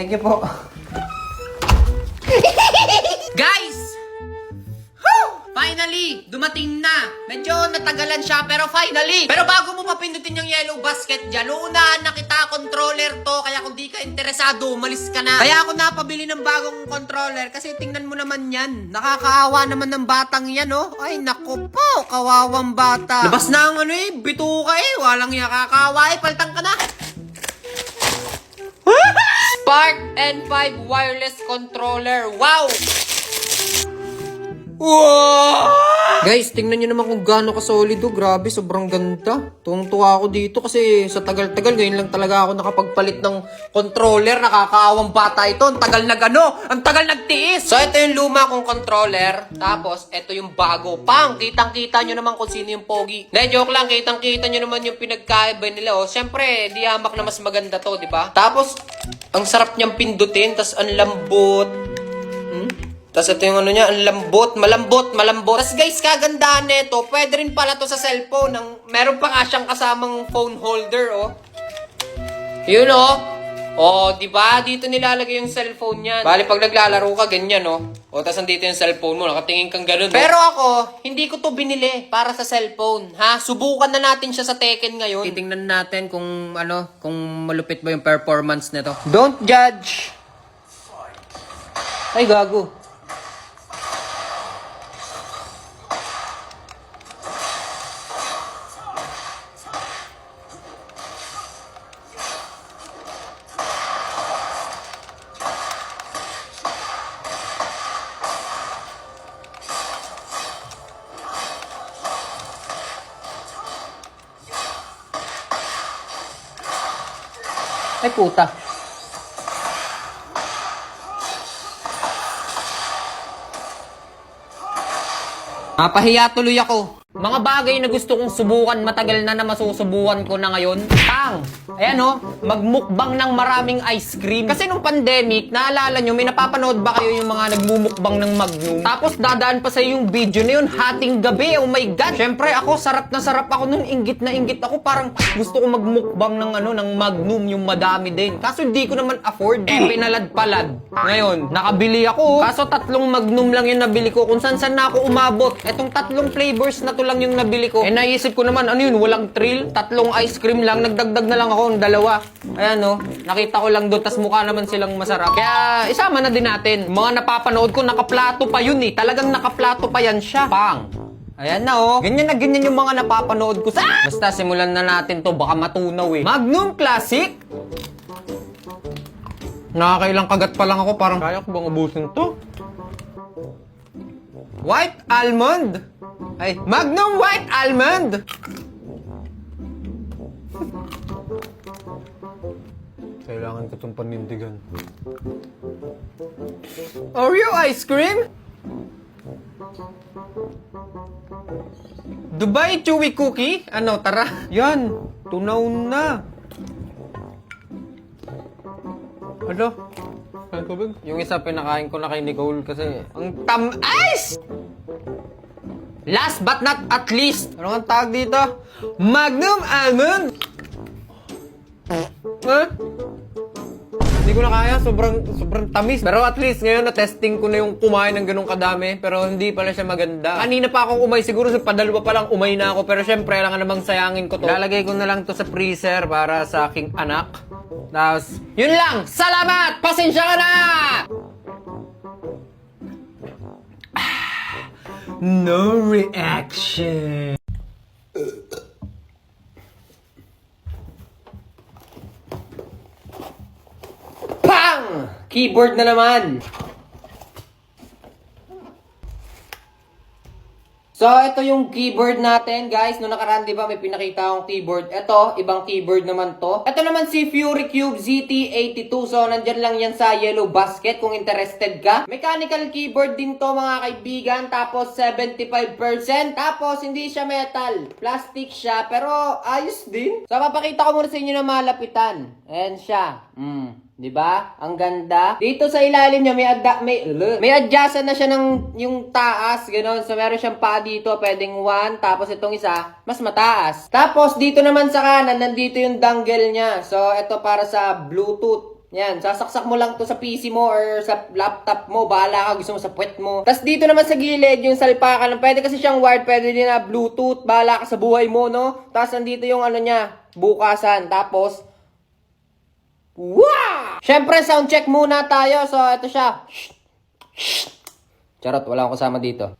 Thank you po. Guys! Woo! Finally! Dumating na! Medyo natagalan siya, pero finally! Pero bago mo papindutin yung yellow basket dyan, uunahan na kita, controller to, kaya kung di ka interesado, umalis ka na. Kaya ako napabili ng bagong controller, kasi tingnan mo naman yan. Nakakaawa naman ng batang yan, oh. Ay, naku po, kawawang bata. Labas na ang bituka walang yakakawa paltang ka na. Spark N5 wireless controller. Wow! Wow! Guys, tingnan nyo naman kung gaano ka-solid. Grabe, sobrang ganda. Tuwang-tuwa ako dito kasi sa tagal-tagal, ngayon lang talaga ako nakapagpalit ng controller. Nakakaawang bata ito. Ang tagal ang tagal nagtiis. So, ito yung luma kong controller. Tapos, ito yung bago. Pang, kitang-kita nyo naman kung sino yung pogi. Hindi, joke lang. Kitang-kita nyo naman yung pinagkaiba nila. Oh. Siyempre, di hamak na mas maganda to, di ba? Tapos, ang sarap niyang pindutin. Tapos, ang lambot. Tapos ito yung niya, ang lambot, malambot. Tapos guys, kagandahan nito, pwede rin pala to sa cellphone. Meron pa nga siyang kasamang phone holder, oh. Yun, oh. Oh, di ba? Dito nilalagay yung cellphone niyan. Bali, pag naglalaro ka, ganyan, oh. O, tapos andito yung cellphone mo, nakatingin kang ganun. Pero ako, hindi ko to binili para sa cellphone, ha? Subukan na natin siya sa Tekken ngayon. Titingnan natin kung, kung malupit ba yung performance nito. Don't judge! Ay, gago. Ay, puta. Napahiya tuloy ako. Mga bagay na gusto kong subukan, matagal na masusubukan ko na ngayon. Pang! Ayan magmukbang ng maraming ice cream. Kasi nung pandemic, naalala nyo, may napapanood ba kayo yung mga nagmumukbang ng Magnum? Tapos dadaan pa sa yung video na yun, hating gabi. Oh my God! Siyempre ako, sarap na sarap ako nun. Inggit na inggit ako. Parang gusto ko magmukbang ng Magnum, yung madami din. Kaso hindi ko naman afford. Pinalad-palad. Ngayon, nakabili ako. Kaso 3 Magnum lang yung nabili ko. Kung saan na ako umabot. Etong 3 flavors na to lang yung nabili ko. Naisip ko naman, walang thrill. 3 ice cream lang. Nagdagdag na lang ako ng 2. Ayan, nakita ko lang doon. Tas mukha naman silang masarap. Kaya, isama na din natin. Mga napapanood ko, nakaplato pa yun Talagang nakaplato pa yan siya. Pang! Ayan na Ganyan na ganyan yung mga napapanood ko sa... Basta, simulan na natin to. Baka matunaw Magnum Classic! Nakakailang kagat pa lang ako. Parang, kaya ko bang ubusin to? White Almond! Ay, Magnum White Almond! Kailangan ko itong panindigan. Oreo ice cream? Dubai Chewy Cookie? Tara. Yan, tunaw na. Yung isa pinakain ko na kay Nicole kasi ang tamis! Last but not at least, ano ang tawag dito? Magnum Almond! Hindi ko na kaya, sobrang tamis. Pero at least ngayon na-testing ko na yung kumain ng ganung kadami. Pero hindi pala siya maganda. Kanina pa ako umay, siguro sa padalwa pa lang umay na ako. Pero syempre, kailangan namang sayangin ko to. Lalagay ko na lang to sa freezer para sa aking anak. Tapos, yun lang! Salamat! Pasensya ka na! No reaction. Pang! Keyboard na naman. So, ito yung keyboard natin, guys. Noong nakaraan, di ba, may pinakita akong keyboard. Ito, ibang keyboard naman to. Ito naman si Fury Cube ZT82. So, nandyan lang yan sa yellow basket kung interested ka. Mechanical keyboard din to, mga kaibigan. Tapos, 75%. Tapos, hindi siya metal. Plastic siya, pero ayos din. So, papakita ko muna sa inyo na malapitan. Ayan siya. Diba? Ang ganda. Dito sa ilalim niya, may adjustan na siya ng yung taas, gano'n. So, meron siyang paa dito, pwedeng 1. Tapos, itong isa, mas mataas. Tapos, dito naman sa kanan, nandito yung dongle niya. So, ito para sa Bluetooth. Yan, sasaksak mo lang to sa PC mo or sa laptop mo. Bahala ka, gusto mo sa puwet mo. Tapos dito naman sa gilid, yung salpakan. Pwede kasi siyang wired, pwede din na Bluetooth. Bahala ka sa buhay mo, no? Tapos nandito yung ano niya, bukasan. Tapos, wow! Siyempre, sound check muna tayo. So, ito siya. Charot, wala akong kasama dito.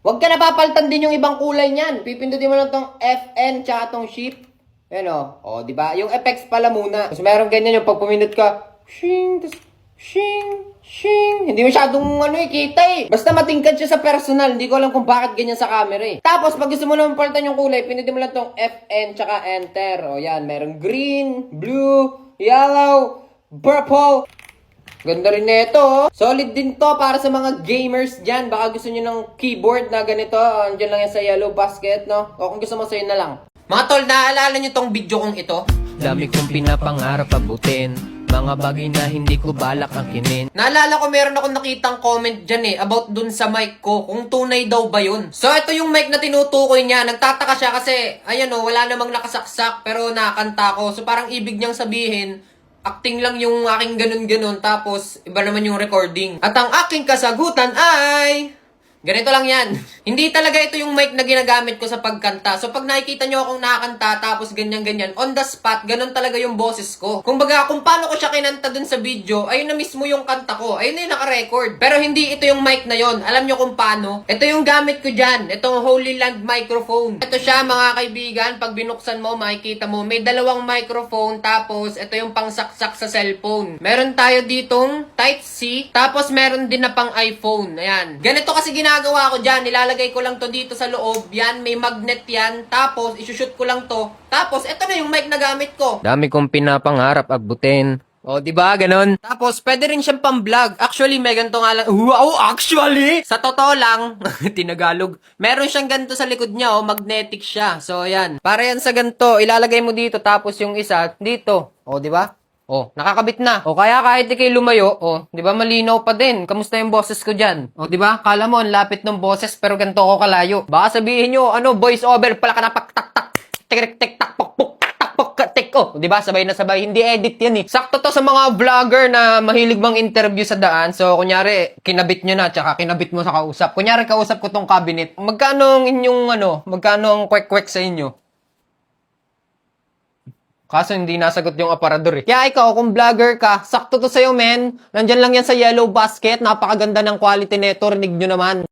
Huwag ka napapalitan din yung ibang kulay niyan. Pipindutin mo lang tong FN tsaka tong shift. Ayan o. O, diba? Yung effects pala muna. Tapos meron ganyan yung pag pumindot ka. Shing, tas, shing, shing. Hindi masyadong kita eh. Basta matingkad siya sa personal. Hindi ko alam kung bakit ganyan sa camera eh. Tapos pag gusto mo naman palitan yung kulay, pindutin mo lang tong FN tsaka enter. O yan, merong green, blue, yellow, purple. Ganda rin nito, oh. Solid din to para sa mga gamers dyan. Baka gusto nyo ng keyboard na ganito. Andyan lang yan sa yellow basket, no? O kung gusto mo sa'yo na lang. Mga tol, naaalala nyo tong video kong ito? Dami kong pinapangarap abutin, mga bagay na hindi ko balak angkinin. Naalala ko meron akong nakitang comment dyan about dun sa mic ko, kung tunay daw ba yun. So ito yung mic na tinutukoy niya, nagtataka siya kasi, ayan wala namang nakasaksak pero nakakanta ko. So parang ibig niyang sabihin, acting lang yung aking ganun-ganun tapos iba naman yung recording. At ang aking kasagutan ay... Ganito lang yan. Hindi talaga ito yung mic na ginagamit ko sa pagkanta. So pag nakikita nyo akong nakakanta tapos ganyan-ganyan, on the spot, ganun talaga yung boses ko. Kung paano ko siya kinanta dun sa video, ayun na mismo yung kanta ko. Ayun na yung naka-record. Pero hindi ito yung mic na yon. Alam nyo kung paano? Ito yung gamit ko dyan. Itong Holy Land microphone. Ito siya mga kaibigan. Pag binuksan mo, makikita mo, may dalawang microphone. Tapos ito yung pangsaksak sa cellphone. Meron tayo ditong Type-C. Tapos meron din na pang iPhone. Ayan. Ganito kasi ginagawa ko dyan, nilalagay ko lang to dito sa loob, yan, may magnet yan, tapos isushoot ko lang to, tapos ito na yung mic na gamit ko. Dami kong pinapangarap abutin. O, di ba ganun? Tapos, pwede rin siyang pang-vlog. Actually, may ganito nga lang. Wow, actually! Sa totoo lang, tinagalog, meron siyang ganito sa likod niya, magnetic siya. So, ayan. Para yan sa ganito, ilalagay mo dito, tapos yung isa, dito. O, di ba? Oh, nakakabit na. O kaya kahit di kayo lumayo, di ba malinaw pa din. Kamusta yung boses ko diyan? O di ba? Kala mo ang lapit ng boses pero ganito ko kalayo. Baka sabihin nyo, voice over pala ka na pak tak tak. Tik tik tak pok pok tak pok tik. Oh, di ba? Sabay na sabay. Hindi edit 'yan eh. Sakto to sa mga vlogger na mahilig mang interview sa daan. So kunyari, kinabit nyo na tsaka kinabit mo sa kausap. Kunyari kausap ko tong cabinet. Magkano ang inyong magkano ang kwek-kwek sa inyo? Kaso hindi nasagot yung aparador eh. Kaya ikaw, kung vlogger ka, sakto to sa'yo, men. Nandyan lang yan sa yellow basket. Napakaganda ng quality neto. Rinig nyo naman.